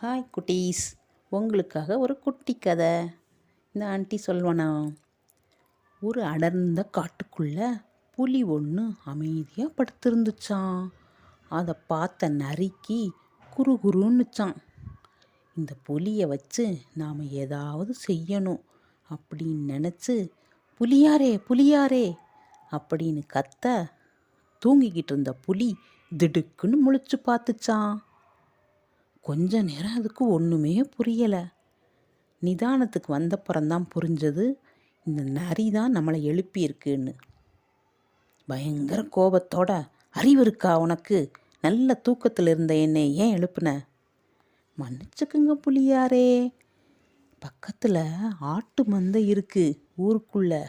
Hi குட்டீஸ், உங்களுக்காக ஒரு குட்டி கதை. இந்த ஆண்டி சொல்வனா, ஒரு அடர்ந்த காட்டுக்குள்ள புலி ஒன்று அமைதியாக படுத்திருந்துச்சான். அதை பார்த்த நரிக்கு குறுகுறுன்னுச்சான். இந்த புலியை வச்சு நாம் ஏதாவது செய்யணும் அப்படின்னு நினச்சி, புலியாரே புலியாரே அப்படின்னு கத்த, தூங்கிக்கிட்டு இருந்த புலி திடுக்குன்னு முழிச்சு பார்த்துச்சான். கொஞ்ச நேரம் அதுக்கு ஒன்றுமே புரியலை. நிதானத்துக்கு வந்தப்புறம்தான் புரிஞ்சது, இந்த நரி தான் நம்மளை எழுப்பியிருக்குன்னு. பயங்கர கோபத்தோட, அறிவு இருக்கா உனக்கு? நல்ல தூக்கத்தில் இருந்த என்னை ஏன் எழுப்புன? மன்னிச்சுக்குங்க புலியாரே, பக்கத்தில் ஆட்டு மந்தை இருக்கு ஊருக்குள்ள.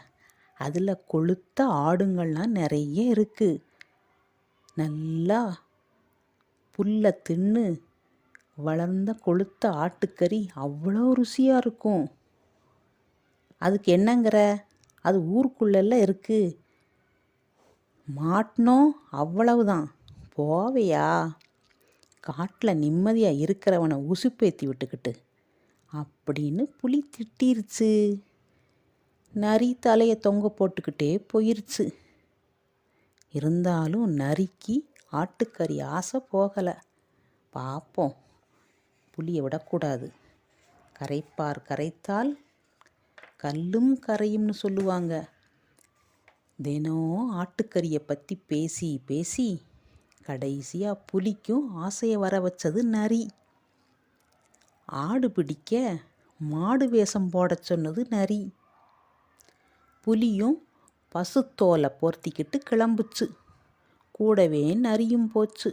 அதில் கொழுத்த ஆடுங்கள்லாம் நிறைய இருக்கு. நல்லா புல்லை தின்னு வளர்ந்த கொழுத்த ஆட்டுக்கறி அவ்வளோ ருசியாக இருக்கும். அதுக்கு என்னங்கிற? அது ஊருக்குள்ளெல்லாம் இருக்குது. மாட்டினோம் அவ்வளவுதான், போவையா? காட்டில் நிம்மதியாக இருக்கிறவனை உசுப்பேத்தி விட்டுக்கிட்டு அப்படின்னு புலி திட்டிருச்சு. நரி தலையை தொங்க போட்டுக்கிட்டே போயிருச்சு. இருந்தாலும் நரிக்கு ஆட்டுக்கறி ஆசை போகலை. பார்ப்போம், புலியை விடக்கூடாது. கரைப்பார் கரைத்தால் கல்லும் கரையும்னு சொல்லுவாங்க. தினம் ஆட்டுக்கறியை பற்றி பேசி பேசி கடைசியாக புலிக்கும் ஆசையை வர வச்சது நரி. ஆடு பிடிக்க மாடு வேஷம் போட சொன்னது நரி. புலியும் பசுத்தோலை பொருத்திக்கிட்டு கிளம்புச்சு. கூடவே நரியும் போச்சு.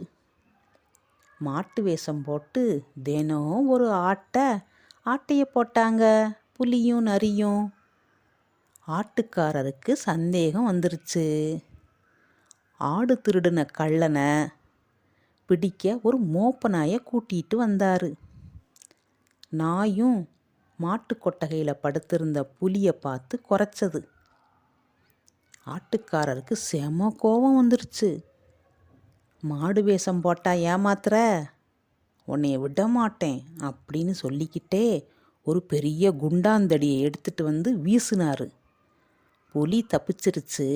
மாட்டு வேஷம் போட்டு தினம் ஒரு ஆட்டையை போட்டாங்க புலியும் நரியும். ஆட்டுக்காரருக்கு சந்தேகம் வந்துருச்சு. ஆடு திருடின கள்ளனை பிடிக்க ஒரு மோப்ப நாயை கூட்டிகிட்டு வந்தார். நாயும் மாட்டு கொட்டகையில் படுத்திருந்த புலியை பார்த்து குறைச்சது. ஆட்டுக்காரருக்கு செம கோபம் வந்துருச்சு. மாடு வேஷம் போட்டா ஏமாத்துற, உன்னைய விட மாட்டேன் அப்படின்னு சொல்லிக்கிட்டே ஒரு பெரிய குண்டாந்தடியை எடுத்துட்டு வந்து வீசினாரு. புலி தப்பிச்சிருச்சு,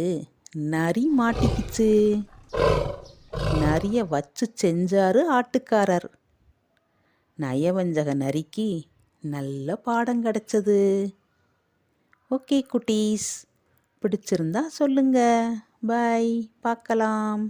நரி மாட்டிக்கிச்சு. நரிய வச்சு செஞ்சாரு ஆட்டுக்காரர். நயவஞ்சக நரிக்கு நல்ல பாடம் கிடைச்சது. ஓகே குட்டீஸ், பிடிச்சிருந்தா சொல்லுங்க. பை, பார்க்கலாம்.